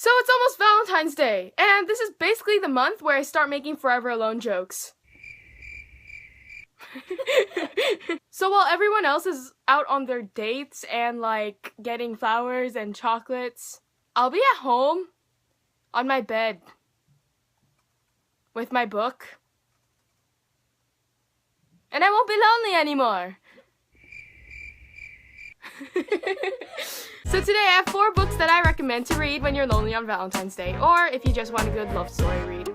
So it's almost Valentine's Day, and this is basically the month where I start making Forever Alone jokes. So while everyone else is out on their dates and like getting flowers and chocolates, I'll be at home on my bed with my book, and I won't be lonely anymore. So today I have 4 books that I recommend to read when you're lonely on Valentine's Day, or if you just want a good love story read.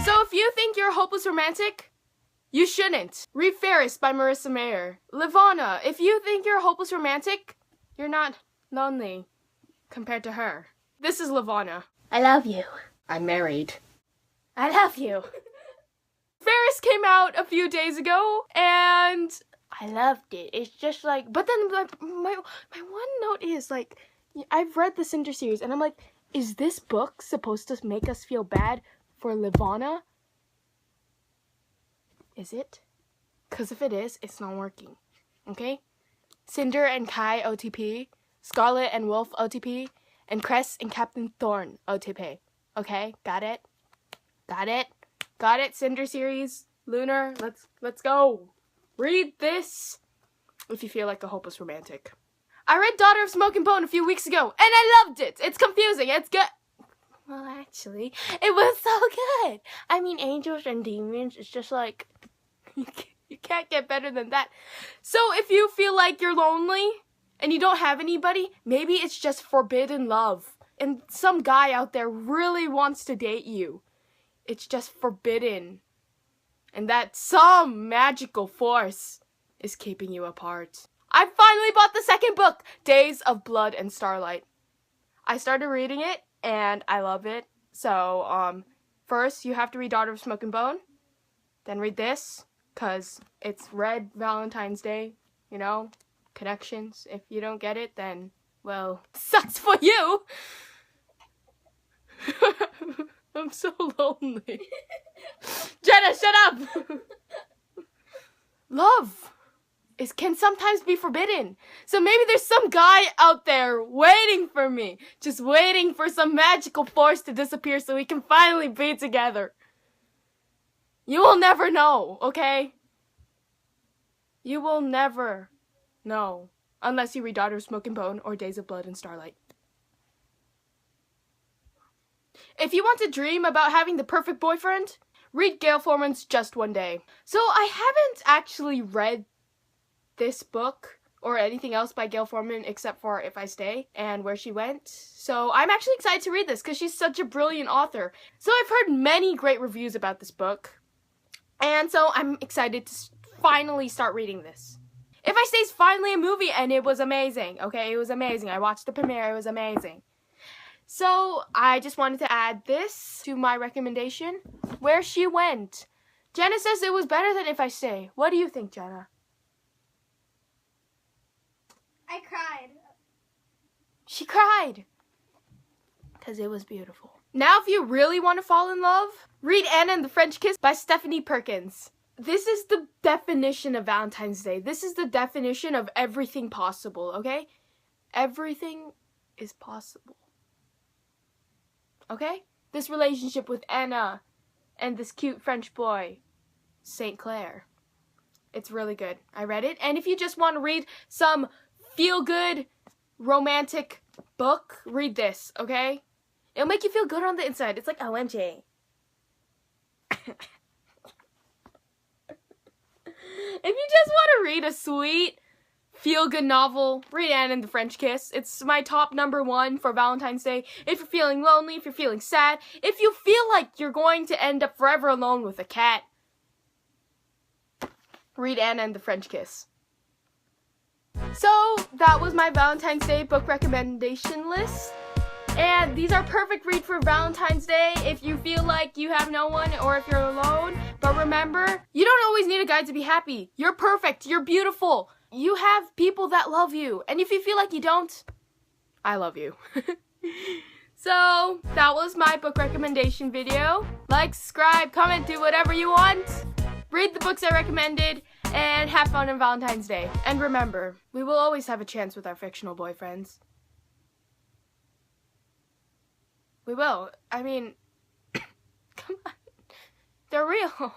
So if you think you're a hopeless romantic, you shouldn't. Read Ferris by Marissa Mayer. Livana, if you think you're a hopeless romantic, you're not lonely compared to her. This is Livana. I love you. I'm married. I love you. Ferris came out a few days ago, and I loved it. It's just like, but then like, my one note is like, I've read the Cinder series, and I'm like, is this book supposed to make us feel bad for Livana? Is it? Because if it is, it's not working. Okay? Cinder and Kai OTP, Scarlet and Wolf OTP, and Cress and Captain Thorn OTP. Okay? Got it? Got it? Got it, Cinder series. Lunar, let's go. Read this if you feel like a hopeless romantic. I read Daughter of Smoke and Bone a few weeks ago, and I loved it. It's confusing. It's good. Well, actually, it was so good. I mean, angels and demons, it's just like, you can't get better than that. So if you feel like you're lonely and you don't have anybody, maybe it's just forbidden love. And some guy out there really wants to date you. It's just forbidden. And that some magical force is keeping you apart. I finally bought the second book, Days of Blood and Starlight. I started reading it, and I love it. So, first you have to read Daughter of Smoke and Bone. Then read this, because it's Red Valentine's Day, you know, connections. If you don't get it, then, well, sucks for you! I'm so lonely. Jenna, shut up! Love can sometimes be forbidden. So maybe there's some guy out there waiting for me. Just waiting for some magical force to disappear so we can finally be together. You will never know, okay? You will never know. Unless you read Daughter of Smoke and Bone or Days of Blood and Starlight. If you want to dream about having the perfect boyfriend, read Gail Forman's Just One Day. So I haven't actually read this book or anything else by Gail Forman except for If I Stay and Where She Went. So I'm actually excited to read this because she's such a brilliant author. So I've heard many great reviews about this book. And so I'm excited to finally start reading this. If I Stay is finally a movie and it was amazing. Okay, it was amazing. I watched the premiere. It was amazing. So, I just wanted to add this to my recommendation. Where She Went. Jenna says it was better than If I Stay. What do you think, Jenna? I cried. She cried. Because it was beautiful. Now, if you really want to fall in love, read Anna and the French Kiss by Stephanie Perkins. This is the definition of Valentine's Day. This is the definition of everything possible, okay? Everything is possible. Okay? This relationship with Anna and this cute French boy, St. Clair. It's really good. I read it. And if you just want to read some feel-good romantic book, read this, okay? It'll make you feel good on the inside. It's like OMG. If you just want to read a sweet, feel-good novel, read Anne and the French Kiss. It's my top #1 for Valentine's Day. If you're feeling lonely, if you're feeling sad, if you feel like you're going to end up forever alone with a cat, read Anna and the French Kiss. So, that was my Valentine's Day book recommendation list. And these are perfect read for Valentine's Day if you feel like you have no one or if you're alone. But remember, you don't always need a guy to be happy. You're perfect. You're beautiful. You have people that love you. And if you feel like you don't, I love you. So, that was my book recommendation video. Like, subscribe, comment, do whatever you want. Read the books I recommended. And have fun on Valentine's Day. And remember, we will always have a chance with our fictional boyfriends. We will. I mean, come on. They're real.